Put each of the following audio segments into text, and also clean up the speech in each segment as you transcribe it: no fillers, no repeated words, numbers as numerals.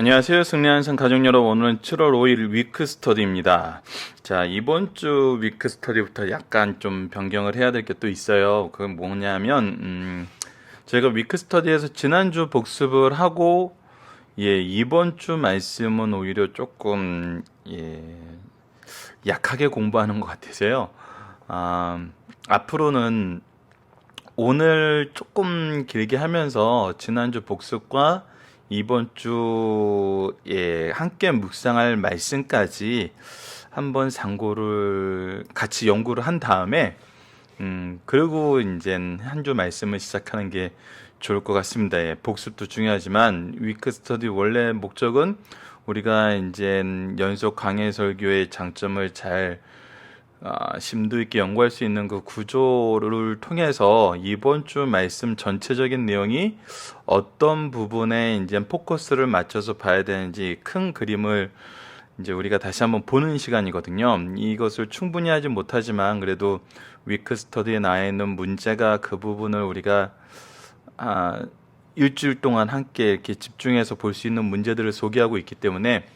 안녕하세요. 승리한성 가족 여러분. 오늘은 7월 5일 위크 스터디입니다. 자, 이번 주 위크 스터디부터 약간 좀 변경을 해야 될 게 또 있어요. 그건 뭐냐면, 저희가 위크 스터디에서 지난주 복습을 하고, 이번 주 말씀은 오히려 조금, 약하게 공부하는 것 같아서요. 앞으로는 오늘 조금 길게 하면서 지난주 복습과 이번 주에 함께 묵상할 말씀까지 한번 상고를 같이 연구를 한 다음에 그리고 이제 한 주 말씀을 시작하는 게 좋을 것 같습니다. 복습도 중요하지만 위크 스터디 원래 목적은 우리가 이제 연속 강해 설교의 장점을 잘 심도 있게 연구할 수 있는 그 구조를 통해서 이번 주 말씀 전체적인 내용이 어떤 부분에 이제 포커스를 맞춰서 봐야 되는지 큰 그림을 이제 우리가 다시 한번 보는 시간이거든요. 이것을 충분히 하지 못하지만 그래도 위크 스터디에 나와 있는 문제가 그 부분을 우리가 일주일 동안 함께 이렇게 집중해서 볼 수 있는 문제들을 소개하고 있기 때문에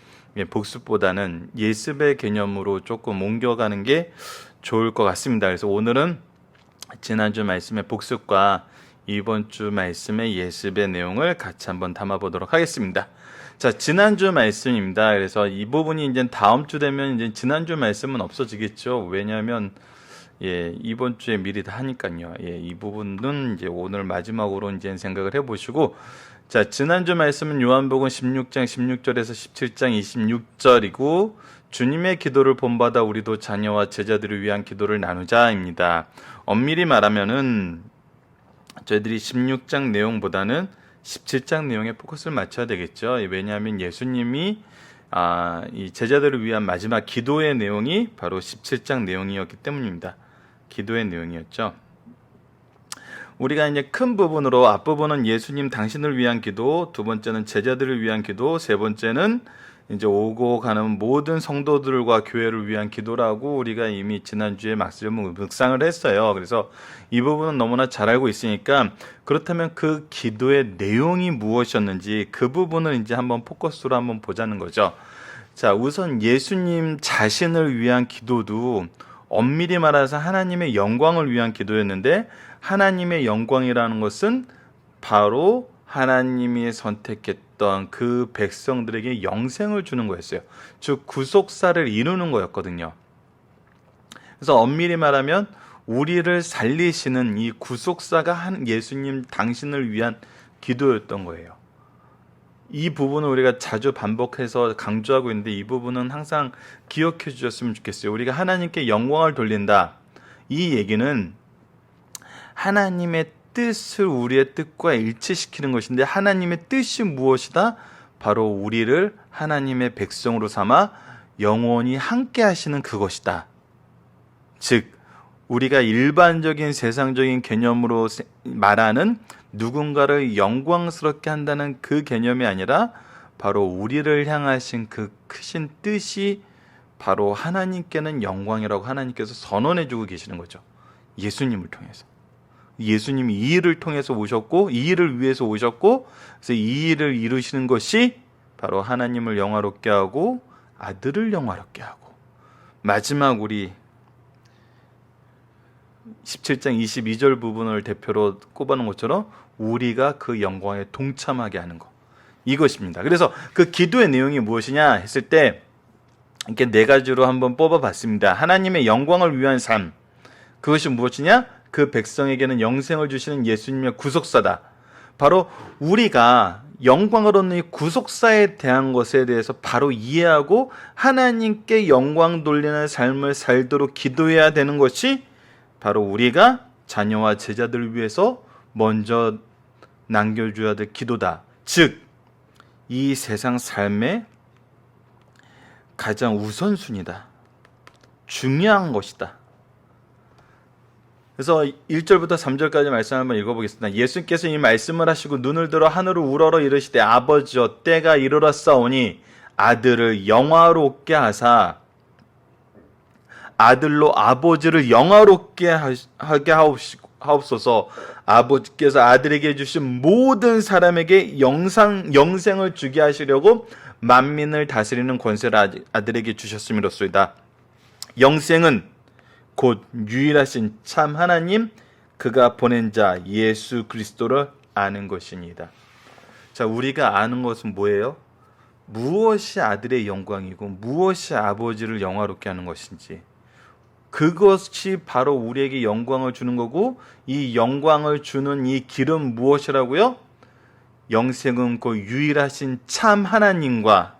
복습보다는 예습의 개념으로 조금 옮겨가는 게 좋을 것 같습니다. 그래서 오늘은 지난주 말씀의 복습과 이번 주 말씀의 예습의 내용을 같이 한번 담아보도록 하겠습니다. 자, 지난주 말씀입니다. 그래서 이 부분이 이제 다음 주 되면 이제 지난주 말씀은 없어지겠죠. 왜냐하면 이번 주에 미리 다 하니까요. 이 부분은 이제 오늘 마지막으로 이제 생각을 해보시고, 자, 지난주 말씀은 요한복음 16장 16절에서 17장 26절이고 주님의 기도를 본받아 우리도 자녀와 제자들을 위한 기도를 나누자입니다. 엄밀히 말하면은 저희들이 16장 내용보다는 17장 내용에 포커스를 맞춰야 되겠죠. 왜냐하면 예수님이 이 제자들을 위한 마지막 기도의 내용이 바로 17장 내용이었기 때문입니다. 기도의 내용이었죠. 우리가 이제 큰 부분으로 앞부분은 예수님 당신을 위한 기도, 두 번째는 제자들을 위한 기도, 세 번째는 이제 오고 가는 모든 성도들과 교회를 위한 기도라고 우리가 이미 지난주에 묵상을 했어요. 그래서 이 부분은 너무나 잘 알고 있으니까 그렇다면 그 기도의 내용이 무엇이었는지 그 부분을 이제 한번 포커스로 한번 보자는 거죠. 자, 우선 예수님 자신을 위한 기도도 엄밀히 말해서 하나님의 영광을 위한 기도였는데 하나님의 영광이라는 것은 바로 하나님이 선택했던 그 백성들에게 영생을 주는 거였어요. 즉 구속사를 이루는 거였거든요. 그래서 엄밀히 말하면 우리를 살리시는 이 구속사가 예수님 당신을 위한 기도였던 거예요. 이 부분을 우리가 자주 반복해서 강조하고 있는데 이 부분은 항상 기억해 주셨으면 좋겠어요. 우리가 하나님께 영광을 돌린다. 이 얘기는 하나님의 뜻을 우리의 뜻과 일치시키는 것인데 하나님의 뜻이 무엇이다? 바로 우리를 하나님의 백성으로 삼아 영원히 함께 하시는 그것이다. 즉 우리가 일반적인 세상적인 개념으로 말하는 누군가를 영광스럽게 한다는 그 개념이 아니라 바로 우리를 향하신 그 크신 뜻이 바로 하나님께는 영광이라고 하나님께서 선언해주고 계시는 거죠. 예수님을 통해서. 예수님이 이 일을 통해서 오셨고 이 일을 위해서 오셨고 그래서 이 일을 이루시는 것이 바로 하나님을 영화롭게 하고 아들을 영화롭게 하고 마지막 우리 17장 22절 부분을 대표로 꼽아놓은 것처럼 우리가 그 영광에 동참하게 하는 것 이것입니다. 그래서 그 기도의 내용이 무엇이냐 했을 때 이렇게 네 가지로 한번 뽑아봤습니다. 하나님의 영광을 위한 삶 그것이 무엇이냐? 그 백성에게는 영생을 주시는 예수님의 구속사다. 바로 우리가 영광을 얻는 이 구속사에 대한 것에 대해서 바로 이해하고 하나님께 영광 돌리는 삶을 살도록 기도해야 되는 것이 바로 우리가 자녀와 제자들을 위해서 먼저 남겨줘야 될 기도다. 즉, 이 세상 삶의 가장 우선순위다. 중요한 것이다. 그래서 1절부터 3절까지 말씀 한번 읽어보겠습니다. 예수께서 이 말씀을 하시고 눈을 들어 하늘을 우러러 이르시되 아버지여 때가 이르렀사오니 아들을 영화롭게 하사 아들로 아버지를 영화롭게 하게 하옵소서. 아버지께서 아들에게 주신 모든 사람에게 영생을 주게 하시려고 만민을 다스리는 권세를 아들에게 주셨음이로소이다. 영생은 곧 유일하신 참 하나님, 그가 보낸 자 예수 그리스도를 아는 것입니다. 자, 우리가 아는 것은 뭐예요? 무엇이 아들의 영광이고 무엇이 아버지를 영화롭게 하는 것인지, 그것이 바로 우리에게 영광을 주는 거고, 이 영광을 주는 이 길은 무엇이라고요? 영생은 곧 유일하신 참 하나님과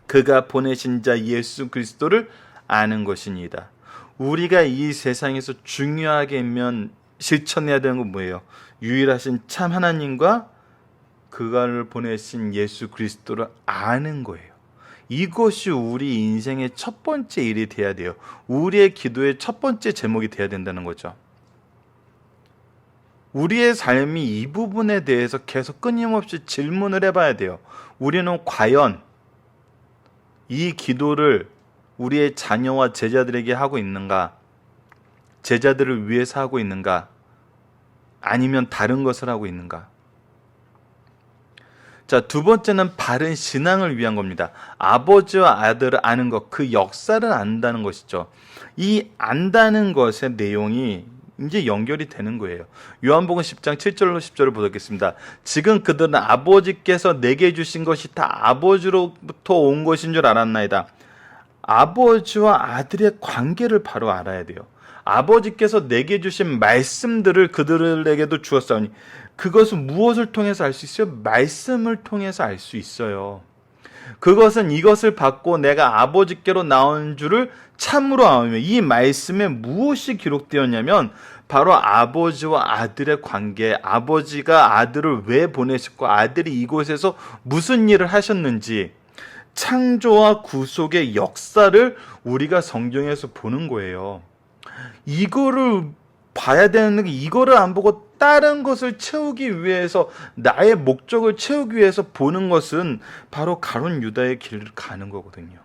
그가 보내신 자 예수 그리스도를 아는 것입니다. 우리가 이 세상에서 중요하게 실천해야 되는 건 뭐예요? 유일하신 참 하나님과 그가를 보내신 예수 그리스도를 아는 거예요. 이것이 우리 인생의 첫 번째 일이 돼야 돼요. 우리의 기도의 첫 번째 제목이 돼야 된다는 거죠. 우리의 삶이 이 부분에 대해서 계속 끊임없이 질문을 해봐야 돼요. 우리는 과연 이 기도를 우리의 자녀와 제자들에게 하고 있는가? 제자들을 위해서 하고 있는가? 아니면 다른 것을 하고 있는가? 자, 두 번째는 바른 신앙을 위한 겁니다. 아버지와 아들을 아는 것, 그 역사를 안다는 것이죠. 이 안다는 것의 내용이 이제 연결이 되는 거예요. 요한복음 10장 7절로 10절을 보겠습니다. 지금 그들은 아버지께서 내게 주신 것이 다 아버지로부터 온 것인 줄 알았나이다. 아버지와 아들의 관계를 바로 알아야 돼요. 아버지께서 내게 주신 말씀들을 그들에게도 주었사오니, 그것은 무엇을 통해서 알 수 있어요? 말씀을 통해서 알 수 있어요. 그것은 이것을 받고 내가 아버지께로 나온 줄을 참으로 아오며, 이 말씀에 무엇이 기록되었냐면 바로 아버지와 아들의 관계, 아버지가 아들을 왜 보내셨고 아들이 이곳에서 무슨 일을 하셨는지, 창조와 구속의 역사를 우리가 성경에서 보는 거예요. 이거를 봐야 되는 게, 이거를 안 보고 다른 것을 채우기 위해서, 나의 목적을 채우기 위해서 보는 것은 바로 가룟 유다의 길을 가는 거거든요.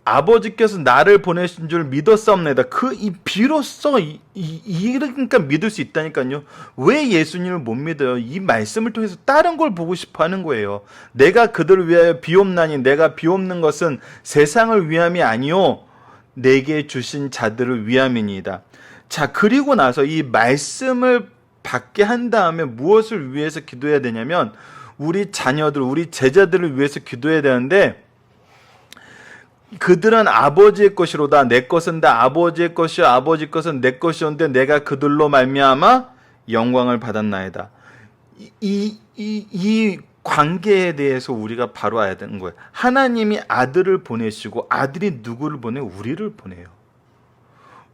아버지께서 나를 보내신 줄 믿었사옵나이다. 비로소 그러니까 믿을 수 있다니까요. 왜 예수님을 못 믿어요? 이 말씀을 통해서 다른 걸 보고 싶어 하는 거예요. 내가 그들을 위하여 비옵나니, 내가 비옵는 것은 세상을 위함이 아니요 내게 주신 자들을 위함이니이다. 자, 그리고 나서 이 말씀을 받게 한 다음에 무엇을 위해서 기도해야 되냐면, 우리 자녀들, 우리 제자들을 위해서 기도해야 되는데, 그들은 아버지의 것이로다. 내 것은 다 아버지의 것이요 아버지 것은 내 것이온데 내가 그들로 말미암아 영광을 받았나이다. 이 관계에 대해서 우리가 바로 알아야 되는 거예요. 하나님이 아들을 보내시고, 아들이 누구를 보내요? 우리를 보내요.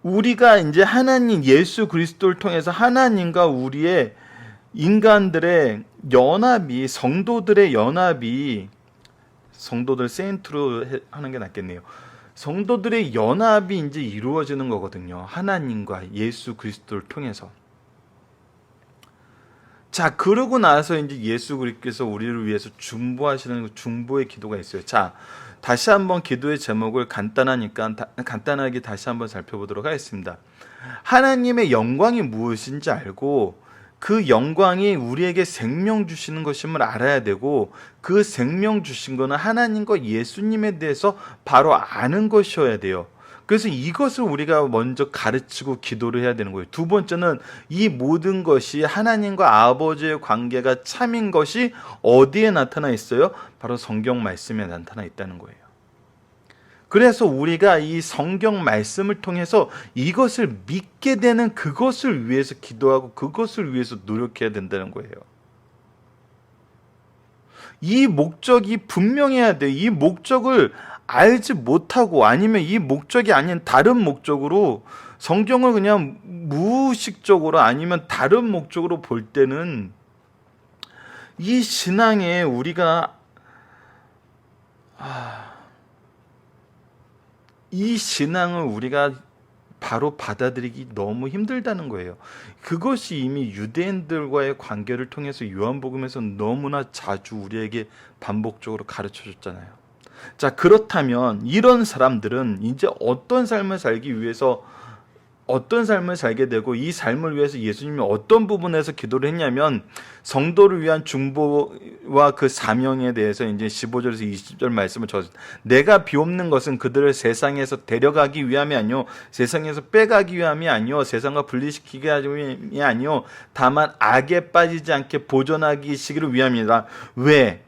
우리가 이제 하나님 예수 그리스도를 통해서 하나님과 우리의 인간들의 연합이, 성도들의 연합이, 성도들 세인트로 하는 게 낫겠네요. 성도들의 연합이 이제 이루어지는 거거든요. 하나님과 예수 그리스도를 통해서. 자, 그러고 나서 이제 예수 그리스도께서 우리를 위해서 중보하시는 중보의 기도가 있어요. 자, 다시 한번 기도의 제목을 간단하게 다시 한번 살펴보도록 하겠습니다. 하나님의 영광이 무엇인지 알고, 그 영광이 우리에게 생명 주시는 것임을 알아야 되고, 그 생명 주신 거는 하나님과 예수님에 대해서 바로 아는 것이어야 돼요. 그래서 이것을 우리가 먼저 가르치고 기도를 해야 되는 거예요. 두 번째는 이 모든 것이 하나님과 아버지의 관계가 참인 것이 어디에 나타나 있어요? 바로 성경 말씀에 나타나 있다는 거예요. 그래서 우리가 이 성경 말씀을 통해서 이것을 믿게 되는, 그것을 위해서 기도하고 그것을 위해서 노력해야 된다는 거예요. 이 목적이 분명해야 돼요. 이 목적을 알지 못하고, 아니면 이 목적이 아닌 다른 목적으로 성경을 그냥 무의식적으로 아니면 다른 목적으로 볼 때는, 이 신앙에 우리가 이 신앙을 우리가 바로 받아들이기 너무 힘들다는 거예요. 그것이 이미 유대인들과의 관계를 통해서 요한복음에서 너무나 자주 우리에게 반복적으로 가르쳐 줬잖아요. 자, 그렇다면 이런 사람들은 이제 어떤 삶을 살기 위해서 어떤 삶을 살게 되고 이 삶을 위해서 예수님이 어떤 부분에서 기도를 했냐면 성도를 위한 중보와 그 사명에 대해서 이제 15절에서 20절 말씀을 내가 비옵는 것은 그들을 세상에서 데려가기 위함이 아니요 세상에서 빼가기 위함이 아니요 세상과 분리시키기 위함이 아니요 다만 악에 빠지지 않게 보존하기 시기를 위함이라. 왜?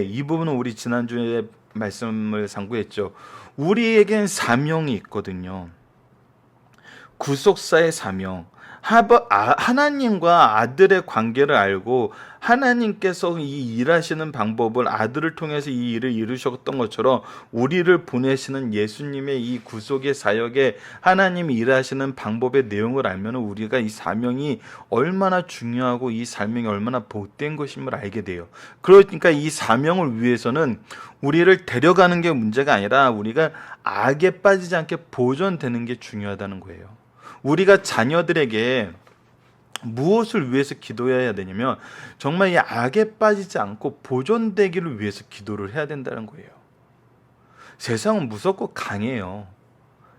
이 부분은 우리 지난주에 말씀을 상고했죠. 우리에겐 사명이 있거든요. 구속사의 사명, 하나님과 아들의 관계를 알고 하나님께서 이 일하시는 방법을 아들을 통해서 이 일을 이루셨던 것처럼 우리를 보내시는 예수님의 이 구속의 사역에 하나님이 일하시는 방법의 내용을 알면 우리가 이 사명이 얼마나 중요하고 이 사명이 얼마나 복된 것임을 알게 돼요. 그러니까 이 사명을 위해서는 우리를 데려가는 게 문제가 아니라 우리가 악에 빠지지 않게 보존되는 게 중요하다는 거예요. 우리가 자녀들에게 무엇을 위해서 기도해야 되냐면 정말 이 악에 빠지지 않고 보존되기를 위해서 기도를 해야 된다는 거예요. 세상은 무섭고 강해요.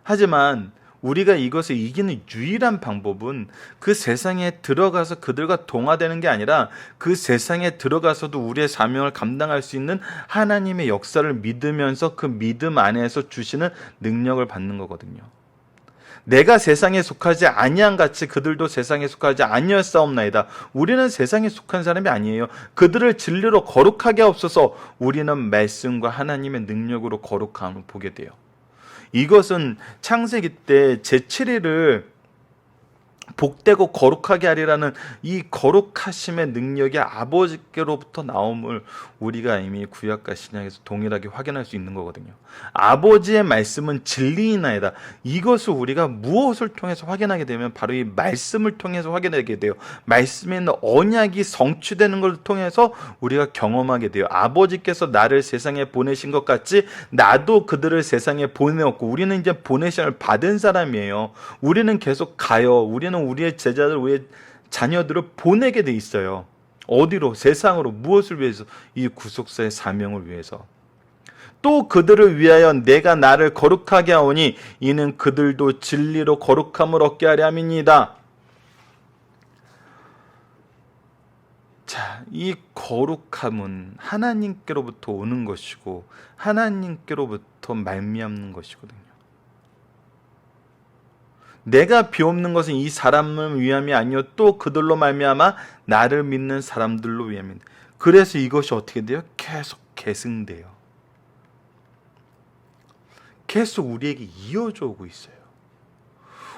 하지만 우리가 이것을 이기는 유일한 방법은 그 세상에 들어가서 그들과 동화되는 게 아니라 그 세상에 들어가서도 우리의 사명을 감당할 수 있는 하나님의 역사를 믿으면서 그 믿음 안에서 주시는 능력을 받는 거거든요. 내가 세상에 속하지 아니한 같이 그들도 세상에 속하지 아니었사옵나이다. 우리는 세상에 속한 사람이 아니에요. 그들을 진리로 거룩하게 하옵소서. 우리는 말씀과 하나님의 능력으로 거룩함을 보게 돼요. 이것은 창세기 때 제7일을 복되고 거룩하게 하리라는 이 거룩하심의 능력이 아버지께로부터 나옴을 우리가 이미 구약과 신약에서 동일하게 확인할 수 있는 거거든요. 아버지의 말씀은 진리이나이다. 이것을 우리가 무엇을 통해서 확인하게 되면 바로 이 말씀을 통해서 확인하게 돼요. 말씀에 있는 언약이 성취되는 걸 통해서 우리가 경험하게 돼요. 아버지께서 나를 세상에 보내신 것 같이 나도 그들을 세상에 보내었고 우리는 이제 보내심을 받은 사람이에요. 우리는 계속 가요. 우리는 우리의 제자들, 우리의 자녀들을 보내게 돼 있어요. 어디로? 세상으로. 무엇을 위해서? 이 구속사의 사명을 위해서. 또 그들을 위하여 내가 나를 거룩하게 하오니 이는 그들도 진리로 거룩함을 얻게 하려 함이니이다. 자, 이 거룩함은 하나님께로부터 오는 것이고 하나님께로부터 말미암는 것이거든요. 내가 비옵는 것은 이 사람을 위함이 아니요 또 그들로 말미암아 나를 믿는 사람들로 위함이다. 그래서 이것이 어떻게 돼요? 계속 계승돼요. 계속 우리에게 이어져 오고 있어요.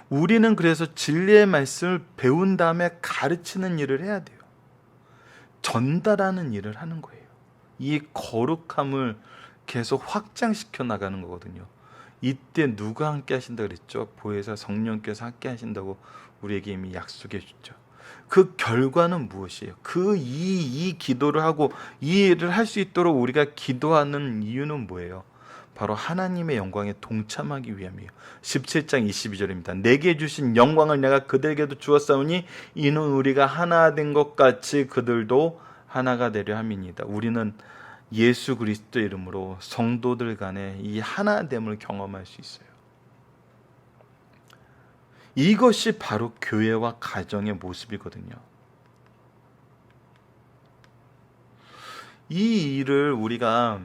우리는 그래서 진리의 말씀을 배운 다음에 가르치는 일을 해야 돼요. 전달하는 일을 하는 거예요. 이 거룩함을 계속 확장시켜 나가는 거거든요. 이때 누가 함께 하신다고 그랬죠? 보혜사 성령께서 함께 하신다고 우리에게 이미 약속해 주죠. 그 결과는 무엇이에요? 이 기도를 하고 이 일을 할 수 있도록 우리가 기도하는 이유는 뭐예요? 바로 하나님의 영광에 동참하기 위함이에요. 17장 22절입니다. 내게 주신 영광을 내가 그들에게도 주었사오니 이는 우리가 하나 된 것 같이 그들도 하나가 되려 함이니이다. 우리는 예수 그리스도 이름으로 성도들 간에 이 하나됨을 경험할 수 있어요. 이것이 바로 교회와 가정의 모습이거든요. 이 일을 우리가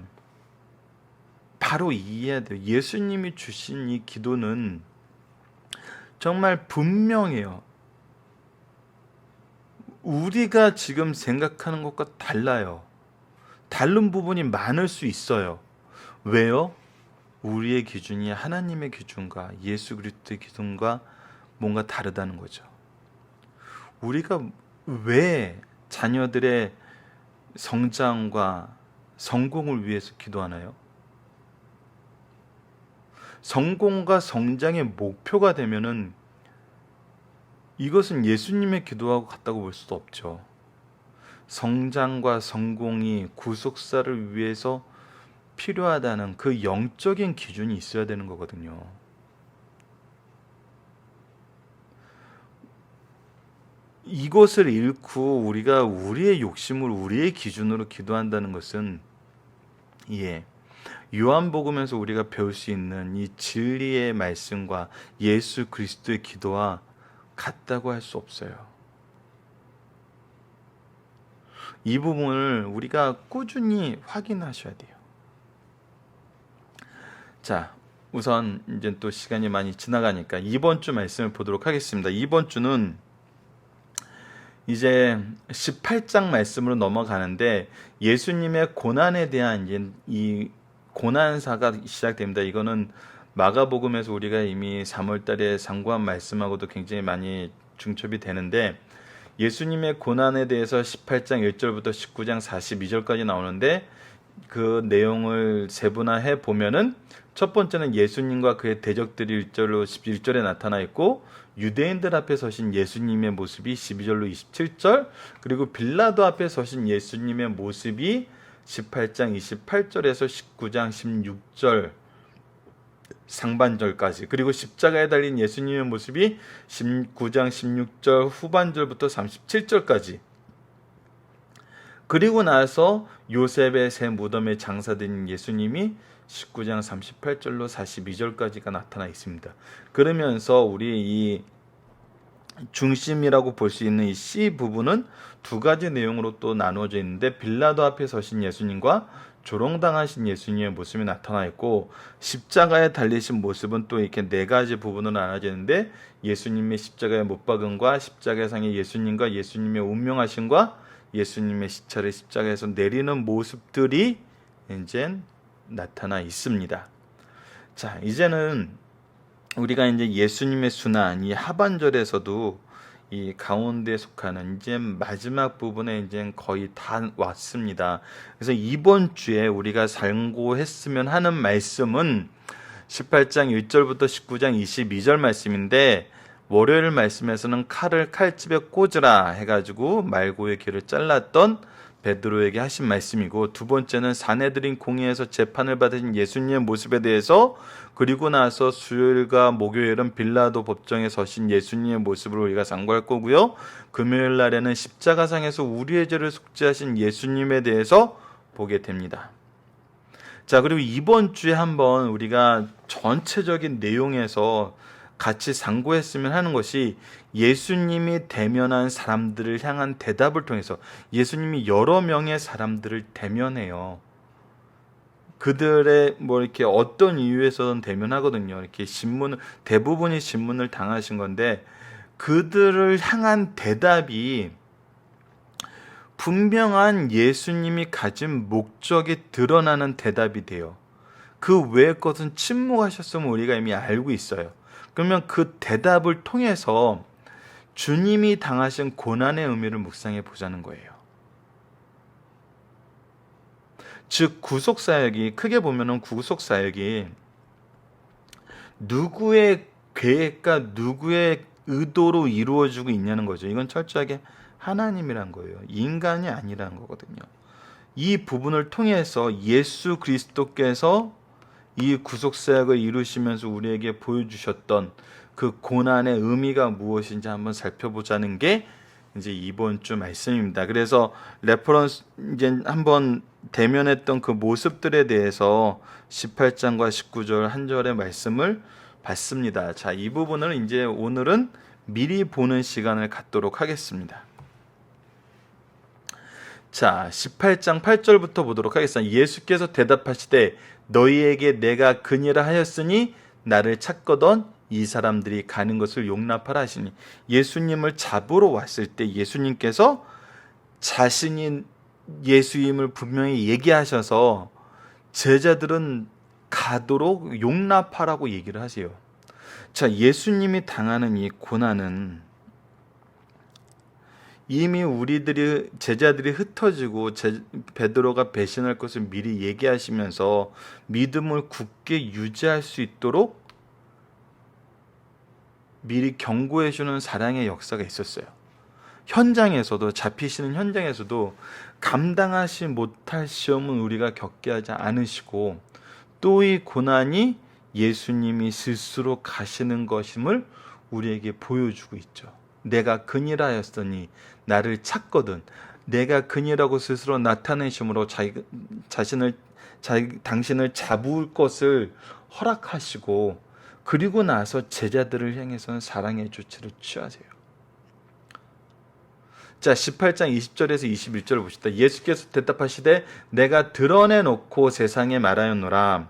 바로 이해해야 돼요. 예수님이 주신 이 기도는 정말 분명해요. 우리가 지금 생각하는 것과 달라요. 다른 부분이 많을 수 있어요. 왜요? 우리의 기준이 하나님의 기준과 예수 그리스도의 기준과 뭔가 다르다는 거죠. 우리가 왜 자녀들의 성장과 성공을 위해서 기도하나요? 성공과 성장의 목표가 되면은 이것은 예수님의 기도하고 같다고 볼 수도 없죠. 성장과 성공이 구속사를 위해서 필요하다는 그 영적인 기준이 있어야 되는 거거든요. 이것을 잃고 우리가 우리의 욕심을 우리의 기준으로 기도한다는 것은 요한복음에서 우리가 배울 수 있는 이 진리의 말씀과 예수 그리스도의 기도와 같다고 할 수 없어요. 이 부분을 우리가 꾸준히 확인하셔야 돼요. 자, 우선 이제 또 시간이 많이 지나가니까 이번 주 말씀을 보도록 하겠습니다. 이번 주는 이제 18장 말씀으로 넘어가는데 예수님의 고난에 대한 이제 이 고난사가 시작됩니다. 이거는 마가복음에서 우리가 이미 3월 달에 상고한 말씀하고도 굉장히 많이 중첩이 되는데, 예수님의 고난에 대해서 18장 1절부터 19장 42절까지 나오는데, 그 내용을 세분화해 보면은 첫 번째는 예수님과 그의 대적들이 1절로 11절에 나타나 있고, 유대인들 앞에 서신 예수님의 모습이 12절로 27절, 그리고 빌라도 앞에 서신 예수님의 모습이 18장 28절에서 19장 16절 상반절까지, 그리고 십자가에 달린 예수님의 모습이 19장 16절 후반절부터 37절까지, 그리고 나서 요셉의 새 무덤에 장사된 예수님이 19장 38절로 42절까지가 나타나 있습니다. 그러면서 우리 이 중심이라고 볼 수 있는 이 C 부분은 두 가지 내용으로 또 나누어져 있는데, 빌라도 앞에 서신 예수님과 조롱당하신 예수님의 모습이 나타나 있고, 십자가에 달리신 모습은 또 이렇게 네 가지 부분으로 나눠져 있는데, 예수님의 십자가에 못 박음과 십자가상의 예수님과 예수님의 운명하심과 예수님의 시체를 십자가에서 내리는 모습들이 이제 나타나 있습니다. 자, 이제는 우리가 이제 예수님의 순환, 이 하반절에서도 이 가운데 속하는 이제 마지막 부분에 이제 거의 다 왔습니다. 그래서 이번 주에 우리가 상고했으면 하는 말씀은 18장 1절부터 19장 22절 말씀인데, 월요일 말씀에서는 칼을 칼집에 꽂으라 해가지고 말고의 귀를 잘랐던 베드로에게 하신 말씀이고, 두 번째는 사내들인 공의에서 재판을 받으신 예수님의 모습에 대해서, 그리고 나서 수요일과 목요일은 빌라도 법정에 서신 예수님의 모습을 우리가 상고할 거고요. 금요일 날에는 십자가상에서 우리의 죄를 속죄하신 예수님에 대해서 보게 됩니다. 자, 그리고 이번 주에 한번 우리가 전체적인 내용에서 같이 상고했으면 하는 것이, 예수님이 대면한 사람들을 향한 대답을 통해서, 예수님이 여러 명의 사람들을 대면해요. 그들의 뭐 이렇게 어떤 이유에서든 대면하거든요. 이렇게 대부분이 신문을 당하신 건데, 그들을 향한 대답이 분명한 예수님이 가진 목적이 드러나는 대답이 돼요. 그 외의 것은 침묵하셨음을 우리가 이미 알고 있어요. 그러면 그 대답을 통해서 주님이 당하신 고난의 의미를 묵상해 보자는 거예요. 즉, 구속사역이, 크게 보면은 구속사역이 누구의 계획과 누구의 의도로 이루어지고 있냐는 거죠. 이건 철저하게 하나님이란 거예요. 인간이 아니라는 거거든요. 이 부분을 통해서 예수 그리스도께서 이 구속사역을 이루시면서 우리에게 보여주셨던 그 고난의 의미가 무엇인지 한번 살펴보자는 게 이제 이번 주 말씀입니다. 그래서 레퍼런스 이제 한번 대면했던 그 모습들에 대해서 18장과 19절 한 절의 말씀을 봤습니다. 자, 이 부분을 이제 오늘은 미리 보는 시간을 갖도록 하겠습니다. 자, 18장 8절부터 보도록 하겠습니다. 예수께서 대답하시되 너희에게 내가 그니라 하였으니 나를 찾거든 이 사람들이 가는 것을 용납하라 하시니, 예수님을 잡으러 왔을 때 예수님께서 자신이 예수임을 분명히 얘기하셔서 제자들은 가도록 용납하라고 얘기를 하세요. 자, 예수님이 당하는 이 고난은 이미 제자들이 흩어지고 베드로가 배신할 것을 미리 얘기하시면서 믿음을 굳게 유지할 수 있도록 미리 경고해 주는 사랑의 역사가 있었어요. 현장에서도, 잡히시는 현장에서도 감당하지 못할 시험은 우리가 겪게 하지 않으시고, 또 이 고난이 예수님이 스스로 가시는 것임을 우리에게 보여주고 있죠. 내가 그니라 하였으니 나를 찾거든. 내가 그니라고 스스로 나타내심으로 자신을 당신을 잡을 것을 허락하시고 그리고 나서 제자들을 향해서는 사랑의 조치를 취하세요. 자, 18장 20절에서 21절을 보시다. 예수께서 대답하시되 내가 드러내놓고 세상에 말하였노라.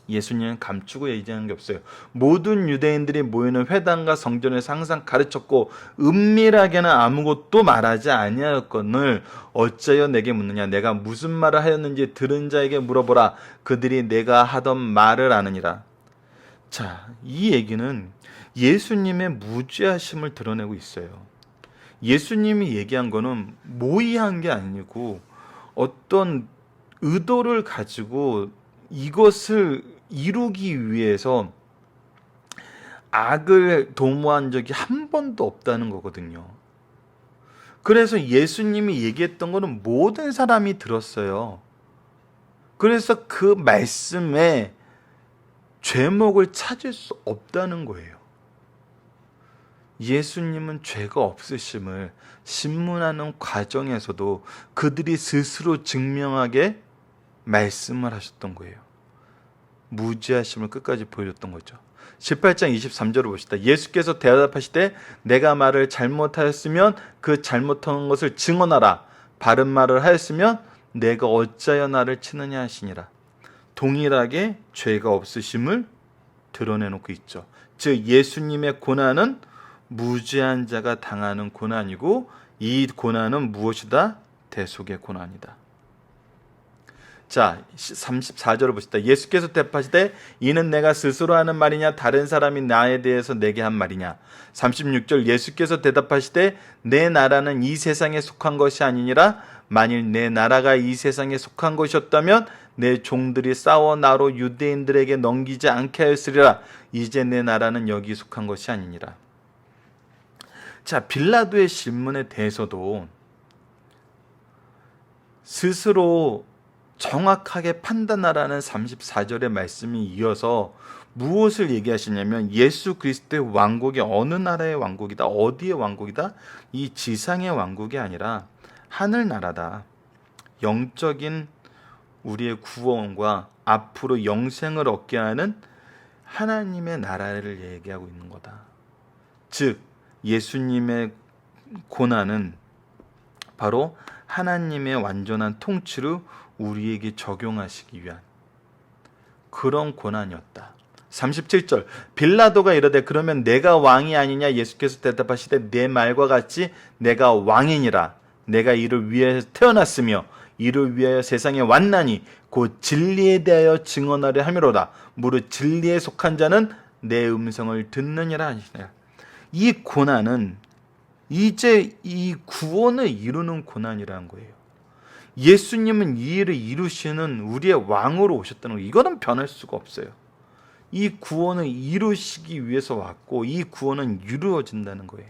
예수님은 감추고 얘기하는 게 없어요. 모든 유대인들이 모이는 회당과 성전에서 항상 가르쳤고 은밀하게는 아무것도 말하지 아니하였거늘 어찌하여 내게 묻느냐. 내가 무슨 말을 하였는지 들은 자에게 물어보라. 그들이 내가 하던 말을 아느니라. 자, 이 얘기는 예수님의 무죄하심을 드러내고 있어요. 예수님이 얘기한 거는 모의한 게 아니고 어떤 의도를 가지고 이것을 이루기 위해서 악을 도모한 적이 한 번도 없다는 거거든요. 그래서 예수님이 얘기했던 거는 모든 사람이 들었어요. 그래서 그 말씀에 죄목을 찾을 수 없다는 거예요. 예수님은 죄가 없으심을 신문하는 과정에서도 그들이 스스로 증명하게 말씀을 하셨던 거예요. 무죄하심을 끝까지 보여줬던 거죠. 18장 23절을 보시다. 예수께서 대답하시되 내가 말을 잘못하였으면 그 잘못한 것을 증언하라. 바른 말을 하였으면 내가 어찌하여 나를 치느냐 하시니라. 동일하게 죄가 없으심을 드러내놓고 있죠. 즉 예수님의 고난은 무죄한 자가 당하는 고난이고 이 고난은 무엇이다? 대속의 고난이다. 자, 34절을 보시다. 예수께서 대답하시되 이는 내가 스스로 하는 말이냐 다른 사람이 나에 대해서 내게 한 말이냐. 36절 예수께서 대답하시되 내 나라는 이 세상에 속한 것이 아니니라. 만일 내 나라가 이 세상에 속한 것이었다면 내 종들이 싸워 나로 유대인들에게 넘기지 않게 하였으리라. 이제 내 나라는 여기 속한 것이 아니니라. 자, 빌라도의 질문에 대해서도 스스로 정확하게 판단하라는 34절의 말씀이 이어서 무엇을 얘기하시냐면 예수 그리스도의 왕국이 어느 나라의 왕국이다, 어디의 왕국이다? 이 지상의 왕국이 아니라 하늘나라다. 영적인 우리의 구원과 앞으로 영생을 얻게 하는 하나님의 나라를 얘기하고 있는 거다. 즉 예수님의 고난은 바로 하나님의 완전한 통치를 우리에게 적용하시기 위한 그런 고난이었다. 37절 빌라도가 이르되 그러면 내가 왕이 아니냐. 예수께서 대답하시되 내 말과 같이 내가 왕이니라. 내가 이를 위하여 태어났으며 이를 위하여 세상에 왔나니 곧 진리에 대하여 증언하려 함이로다. 무릇 진리에 속한 자는 내 음성을 듣느니라 하시니라. 이 고난은 이제 이 구원을 이루는 고난이라는 거예요. 예수님은 이 일을 이루시는 우리의 왕으로 오셨다는 거예요. 이거는 변할 수가 없어요. 이 구원을 이루시기 위해서 왔고 이 구원은 이루어진다는 거예요.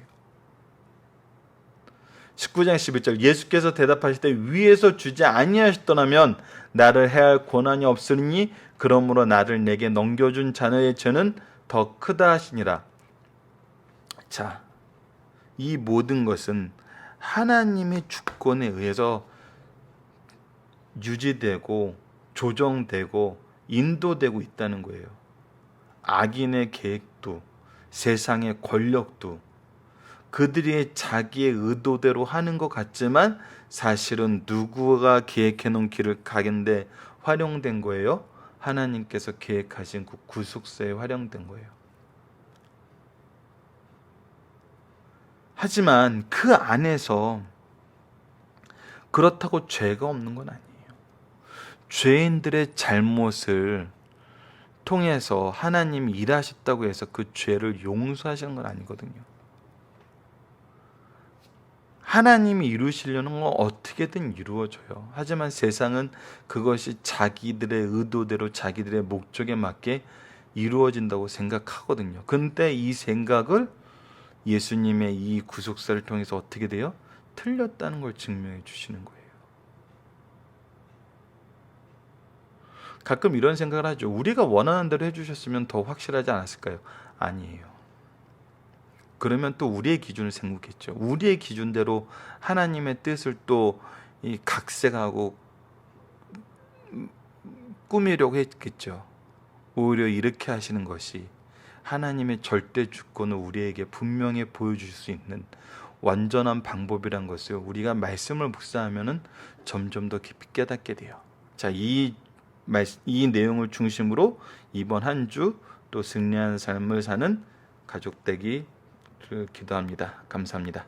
19장 11절 예수께서 대답하실 때 위에서 주지 아니하셨더라면 나를 해할 권한이 없으니 그러므로 나를 내게 넘겨준 자의 죄는 더 크다 하시니라. 자, 이 모든 것은 하나님의 주권에 의해서 유지되고 조정되고 인도되고 있다는 거예요. 악인의 계획도 세상의 권력도 그들이 자기의 의도대로 하는 것 같지만 사실은 누구가 계획해 놓은 길을 가는데 활용된 거예요? 하나님께서 계획하신 그 구속사에 활용된 거예요. 하지만 그 안에서 그렇다고 죄가 없는 건 아니에요. 죄인들의 잘못을 통해서 하나님이 일하셨다고 해서 그 죄를 용서하시는 건 아니거든요. 하나님이 이루시려는 건 어떻게든 이루어져요. 하지만 세상은 그것이 자기들의 의도대로 자기들의 목적에 맞게 이루어진다고 생각하거든요. 근데 이 생각을 예수님의 이 구속사를 통해서 어떻게 돼요? 틀렸다는 걸 증명해 주시는 거예요. 가끔 이런 생각을 하죠. 우리가 원하는 대로 해주셨으면 더 확실하지 않았을까요? 아니에요. 그러면 또 우리의 기준을 생각했죠. 우리의 기준대로 하나님의 뜻을 또 각색하고 꾸미려고 했겠죠. 오히려 이렇게 하시는 것이 하나님의 절대 주권을 우리에게 분명히 보여줄 수 있는 완전한 방법이란 것을 우리가 말씀을 묵상하면은 점점 더 깊이 깨닫게 돼요. 자, 이 내용을 중심으로 이번 한 주 또 승리한 삶을 사는 가족 되기를 기도합니다. 감사합니다.